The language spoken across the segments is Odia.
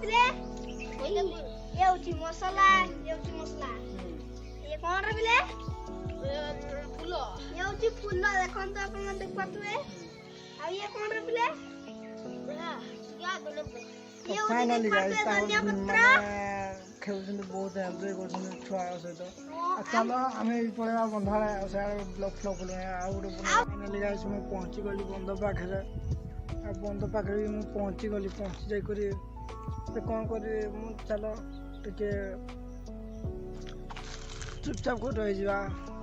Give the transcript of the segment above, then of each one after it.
ପିଲେ ये होची मसाला ये कौन रे पिले फूल ये होची फूल देखन तो अपन देख पातुए आ ये कौन रे पिले क्या बोले ये फाइनली गाइस धनिया पत्र खेलुଛନ୍ତି ବହୁତ ଏନ୍ଜୟ କରୁଛନ୍ତି ଛୁଆ ସହିତ ଚलो ଆମେ ପଳେଇବା ବନ୍ଧ ବ୍ଲକ୍ ଫ୍ଲକ୍ ଆଉ ଗୋଟେ ଫାଇନାଲି ଗାଇସ୍ ମୁଁ ପହଞ୍ଚିଗଲି ବନ୍ଧ ପାଖରେ ଆଉ ବନ୍ଧ ପାଖରେ ବି ମୁଁ ପହଞ୍ଚି ଯାଇକରି କ'ଣ କରିବି ମୁଁ ଚାଲ ଟିକେ ଚୁପଚାପ କରି ରହିଯିବା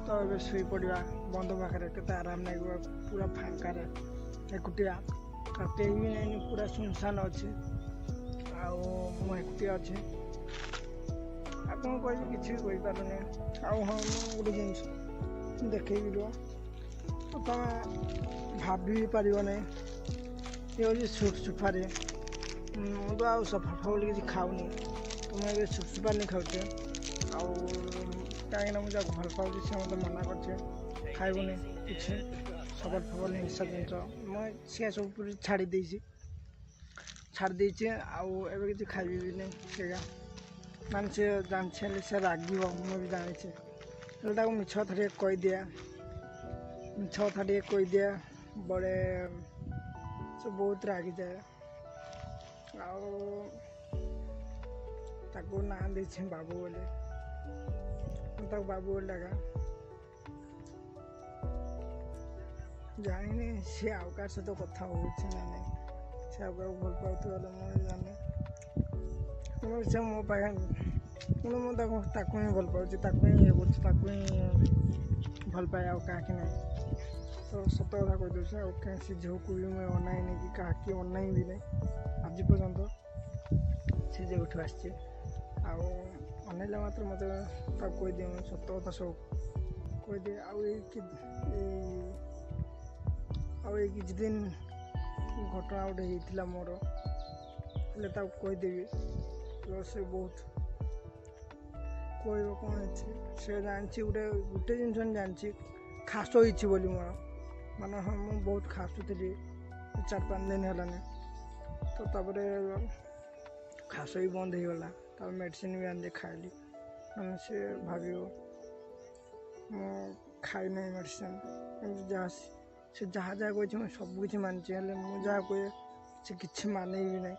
ତ ଏବେ ଶୋଇପଡ଼ିବା ବନ୍ଧ ପାଖରେ କେତେ ଆରାମ ଲାଗିବ ପୁରା ଫାଙ୍କାରେ ଏକୁଟିଆ କେହି ବି ନାହିଁ ପୁରା ସୁନସାନ ଅଛି ଆଉ ମୁଁ ଏକୁଟିଆ ଅଛି ଆଉ କ'ଣ କହିବି କିଛି ବି କହିପାରୁନି ଆଉ ହଁ ମୁଁ ଗୋଟେ ଜିନିଷ ଦେଖେଇବି ରୁହ ତମେ ଭାବି ବି ପାରିବ ନାହିଁ ଇଏ ହେଉଛି ସୁପାରି ମୁଁ ତ ଆଉ ସଫା ବୋଲି କିଛି ଖାଉନି ମୁଁ ଏବେ ସୁପାରି ଖାଉଛେ ଆଉ କାହିଁକିନା ମୁଁ ଯାହାକୁ ଭଲ ପାଉଛି ସେ ମୋତେ ମନା କରୁଛେ ଖାଇବୁନି କିଛି ସଫା ନିଶା ଜିନିଷ ମୁଁ ସିଏ ସବୁ ପୁରୀ ଛାଡ଼ି ଦେଇଛି ଆଉ ଏବେ କିଛି ଖାଇବିନି ସେଇଆ ମାନେ ସେ ଜାଣିଛି ହେଲେ ସେ ରାଗିବ ମୁଁ ବି ଜାଣିଛି ହେଲେ ତାକୁ ମିଛ କଥା ଟିକେ କହିଦିଏ ବଳେ ସେ ବହୁତ ରାଗିଯାଏ ଆଉ ତାକୁ ନାଁ ଦେଇଛି ବାବୁ ବୋଲି ମୁଁ ତାକୁ ବାବୁ ବୋଲି ଡାକେ ଜାଣିନି ସିଏ ଆଉ କାହା ସହିତ କଥା ହେଉଛି ନା ନାହିଁ ସେ ଆଉ କାହାକୁ ଭଲ ପାଉଥିବ ହେଲେ ମୁଁ ଜାଣିନି ସେ ମୋ ପାଖେ ମୁଁ ତାକୁ ହିଁ ଭଲ ପାଉଛି ତାକୁ ହିଁ ଇଏ କରୁଛି ତାକୁ ହିଁ ଭଲ ପାଏ ଆଉ କାହାକି ନାହିଁ ତ ସତ କଥା କହିଦେଉଛି ଆଉ ସେ ଝିଅକୁ ବି ମୁଁ ଅନାଇନି କି କାହାକି ଅନାଇବି ନାହିଁ ଆଜି ପର୍ଯ୍ୟନ୍ତ ସେ ଯେଉଁଠୁ ଆସିଛି ଆଉ ଅନେଇଲା ମାତ୍ର ମୋତେ ତାକୁ କହିଦିଏ ମୁଁ ସତ କଥା ସବୁ କହିଦିଏ ଆଉ ଏଇ କିଛି ଦିନ ଘଟଣା ଗୋଟେ ହେଇଥିଲା ମୋର ହେଲେ ତାକୁ କହିଦେବି ତ ସେ ବହୁତ କହିବ କ'ଣ ଅଛି ସେ ଜାଣିଛି ଗୋଟେ ଜିନିଷ ଜାଣିଛି ଖାସ ହେଇଛି ବୋଲି ମୋର ମାନେ ହଁ ମୁଁ ବହୁତ ଖାସୁଥିଲି 4-5 ଦିନ ହେଲାନି ତ ତାପରେ ଖାସ ବି ବନ୍ଦ ହେଇଗଲା ତାପରେ ମେଡ଼ିସିନ ବି ଆଣିକି ଖାଇଲି ମାନେ ସେ ଭାବିବ ମୁଁ ଖାଇନାହିଁ ମେଡ଼ିସିନ ସେ ଯାହା କହିଛି ମୁଁ ସବୁ କିଛି ମାନିଛି ହେଲେ ମୁଁ ଯାହା କୁହେ ସେ କିଛି ମାନେଇବି ନାହିଁ